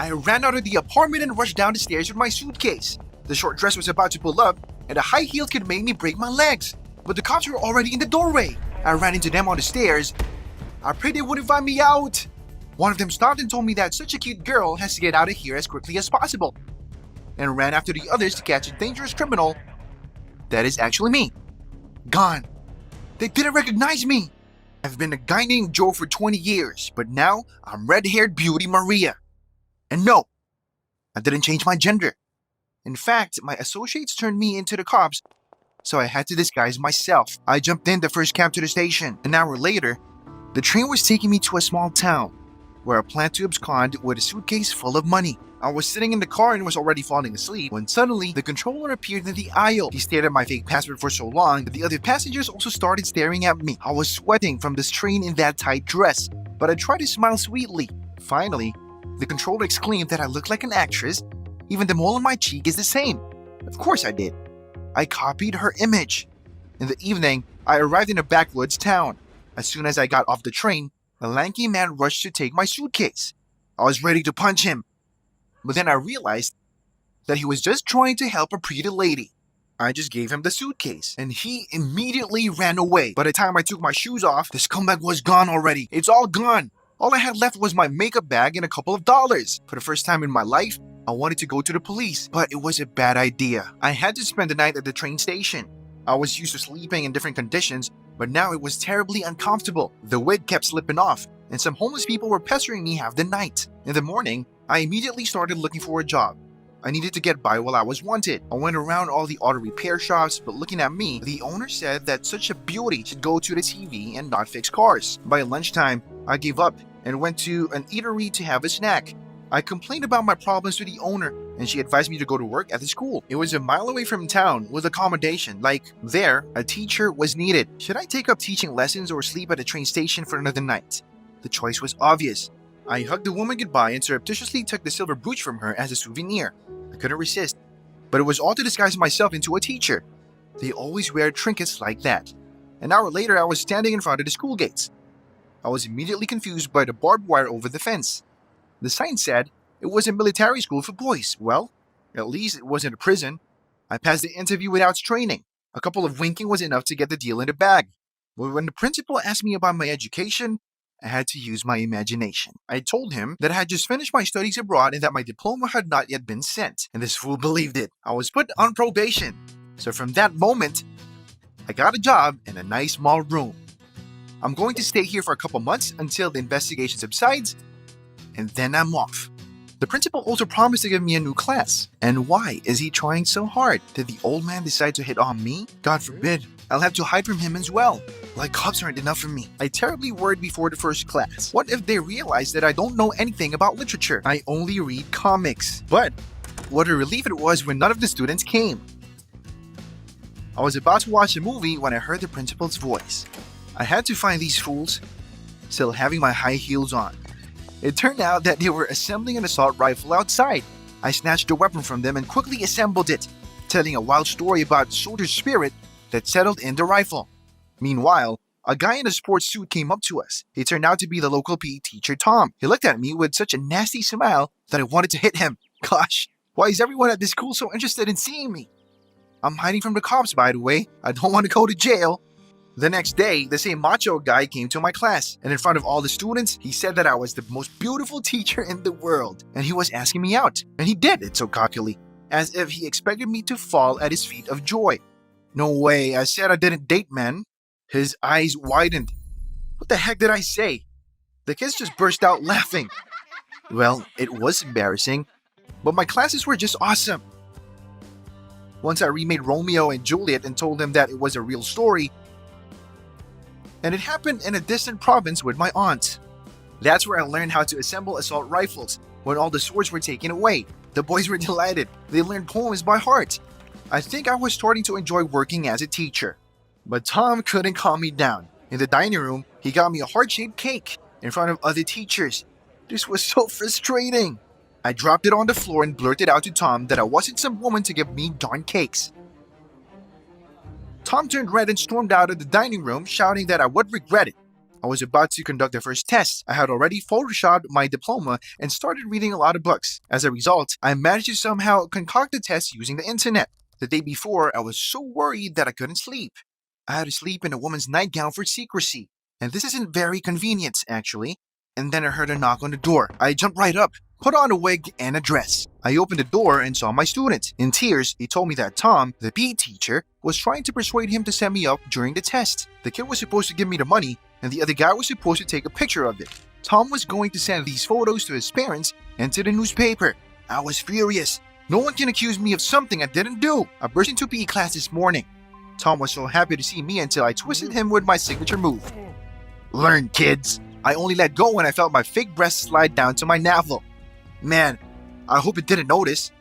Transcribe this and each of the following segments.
I ran out of the apartment and rushed down the stairs with my suitcase. The short dress was about to pull up, and the high heels could make me break my legs. But the cops were already in the doorway. I ran into them on the stairs. I prayed they wouldn't find me out. One of them stopped and told me that such a cute girl has to get out of here as quickly as possible, and ran after the others to catch a dangerous criminal. That is actually me. Gone. They didn't recognize me. I've been a guy named Joe for 20 years, but now I'm red-haired beauty Maria. And no, I didn't change my gender. In fact, my associates turned me into the cops, so I had to disguise myself. I jumped in the first cab to the station. An hour later, the train was taking me to a small town where I planned to abscond with a suitcase full of money. I was sitting in the car and was already falling asleep when suddenly the controller appeared in the aisle. He stared at my fake passport for so long that the other passengers also started staring at me. I was sweating from the strain in that tight dress, but I tried to smile sweetly. Finally, the controller exclaimed that I looked like an actress. Even the mole on my cheek is the same. Of course I did. I copied her image. In the evening, I arrived in a backwoods town. As soon as I got off the train, a lanky man rushed to take my suitcase. I was ready to punch him, but then I realized that he was just trying to help a pretty lady. I just gave him the suitcase, and he immediately ran away. By the time I took my shoes off, the scumbag was gone already. It's all gone. All I had left was my makeup bag and a couple of dollars. For the first time in my life, I wanted to go to the police, but it was a bad idea. I had to spend the night at the train station. I was used to sleeping in different conditions, but now it was terribly uncomfortable. The wig kept slipping off, and some homeless people were pestering me half the night. In the morning, I immediately started looking for a job. I needed to get by while I was wanted. I went around all the auto repair shops, but looking at me, the owner said that such a beauty should go to the TV and not fix cars. By lunchtime, I gave up and went to an eatery to have a snack. I complained about my problems to the owner, and she advised me to go to work at the school. It was a mile away from town with accommodation. Like, there, a teacher was needed. Should I take up teaching lessons or sleep at a train station for another night? The choice was obvious. I hugged the woman goodbye and surreptitiously took the silver brooch from her as a souvenir. I couldn't resist, but it was all to disguise myself into a teacher. They always wear trinkets like that. An hour later, I was standing in front of the school gates. I was immediately confused by the barbed wire over the fence. The sign said it was a military school for boys. Well, at least it wasn't a prison. I passed the interview without straining. A couple of winking was enough to get the deal in the bag. But when the principal asked me about my education, I had to use my imagination. I told him that I had just finished my studies abroad and that my diploma had not yet been sent. And this fool believed it. I was put on probation. So from that moment, I got a job in a nice small room. I'm going to stay here for a couple months until the investigation subsides, and then I'm off. The principal also promised to give me a new class. And why is he trying so hard? Did the old man decide to hit on me? God forbid. I'll have to hide from him as well. Like cops aren't enough for me. I terribly worried before the first class. What if they realize that I don't know anything about literature? I only read comics. But what a relief it was when none of the students came. I was about to watch a movie when I heard the principal's voice. I had to find these fools, still having my high heels on. It turned out that they were assembling an assault rifle outside. I snatched the weapon from them and quickly assembled it, telling a wild story about soldier spirit that settled in the rifle. Meanwhile, a guy in a sports suit came up to us. He turned out to be the local PE teacher, Tom. He looked at me with such a nasty smile that I wanted to hit him. Gosh, why is everyone at this school so interested in seeing me? I'm hiding from the cops, by the way. I don't want to go to jail. The next day, the same macho guy came to my class, and in front of all the students, he said that I was the most beautiful teacher in the world, and he was asking me out. And he did it so cockily, as if he expected me to fall at his feet of joy. No way, I said I didn't date men. His eyes widened. What the heck did I say? The kids just burst out laughing. Well, it was embarrassing, but my classes were just awesome. Once I remade Romeo and Juliet and told them that it was a real story, and it happened in a distant province with my aunt. That's where I learned how to assemble assault rifles when all the swords were taken away. The boys were delighted. They learned poems by heart. I think I was starting to enjoy working as a teacher. But Tom couldn't calm me down. In the dining room, he got me a heart-shaped cake in front of other teachers. This was so frustrating. I dropped it on the floor and blurted out to Tom that I wasn't some woman to give me darn cakes. Tom turned red and stormed out of the dining room, shouting that I would regret it. I was about to conduct the first test. I had already photoshopped my diploma and started reading a lot of books. As a result, I managed to somehow concoct the test using the internet. The day before, I was so worried that I couldn't sleep. I had to sleep in a woman's nightgown for secrecy. And this isn't very convenient, actually. And then I heard a knock on the door. I jumped right up, put on a wig and a dress. I opened the door and saw my student. In tears, he told me that Tom, the PE teacher, was trying to persuade him to send me up during the test. The kid was supposed to give me the money, and the other guy was supposed to take a picture of it. Tom was going to send these photos to his parents and to the newspaper. I was furious. No one can accuse me of something I didn't do. I burst into PE class this morning. Tom was so happy to see me until I twisted him with my signature move. Learn, kids. I only let go when I felt my fake breast slide down to my navel. Man, I hope it didn't notice.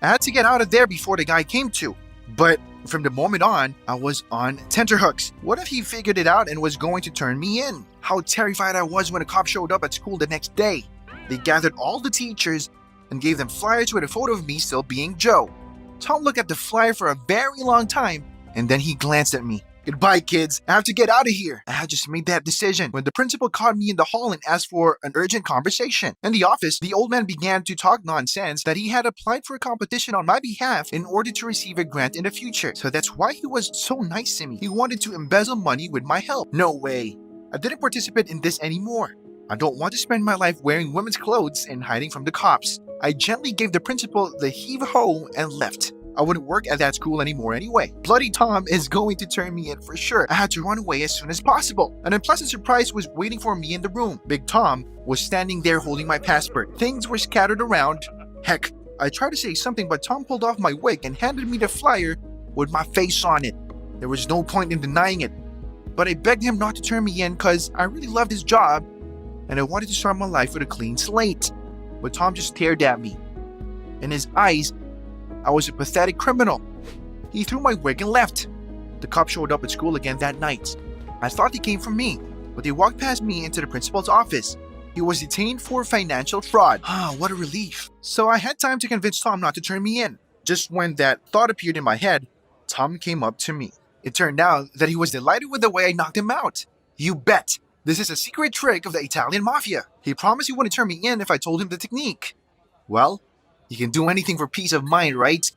I had to get out of there before the guy came to. But from the moment on, I was on tenterhooks. What if he figured it out and was going to turn me in? How terrified I was when a cop showed up at school the next day. They gathered all the teachers and gave them flyers with a photo of me still being Joe. Tom looked at the flyer for a very long time, and then he glanced at me. Goodbye, kids. I have to get out of here. I had just made that decision when the principal caught me in the hall and asked for an urgent conversation. In the office, the old man began to talk nonsense that he had applied for a competition on my behalf in order to receive a grant in the future. So that's why he was so nice to me. He wanted to embezzle money with my help. No way. I didn't participate in this anymore. I don't want to spend my life wearing women's clothes and hiding from the cops. I gently gave the principal the heave-ho and left. I wouldn't work at that school anymore anyway. Bloody Tom is going to turn me in for sure. I had to run away as soon as possible. An unpleasant surprise was waiting for me in the room. Big Tom was standing there holding my passport. Things were scattered around. Heck, I tried to say something, but Tom pulled off my wig and handed me the flyer with my face on it. There was no point in denying it. But I begged him not to turn me in because I really loved his job and I wanted to start my life with a clean slate. But Tom just stared at me. In his eyes, I was a pathetic criminal. He threw my wig and left. The cop showed up at school again that night. I thought they came for me, but they walked past me into the principal's office. He was detained for financial fraud. What a relief. So I had time to convince Tom not to turn me in. Just when that thought appeared in my head, Tom came up to me. It turned out that he was delighted with the way I knocked him out. You bet. This is a secret trick of the Italian mafia. He promised he wouldn't turn me in if I told him the technique. Well, you can do anything for peace of mind, right?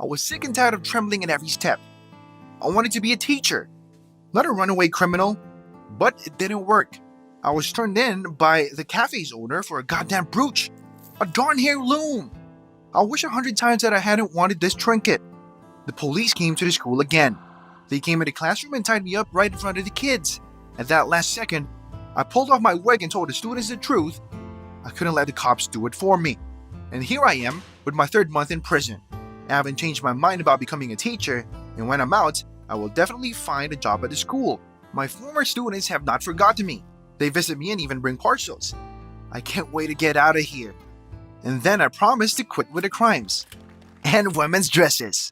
I was sick and tired of trembling at every step. I wanted to be a teacher, not a runaway criminal, but it didn't work. I was turned in by the cafe's owner for a goddamn brooch, a darn heirloom. I wish 100 times that I hadn't wanted this trinket. The police came to the school again. They came in the classroom and tied me up right in front of the kids. At that last second, I pulled off my wig and told the students the truth. I couldn't let the cops do it for me. And here I am with my 3rd month in prison. I haven't changed my mind about becoming a teacher, and when I'm out, I will definitely find a job at the school. My former students have not forgotten me. They visit me and even bring parcels. I can't wait to get out of here. And then I promise to quit with the crimes and women's dresses.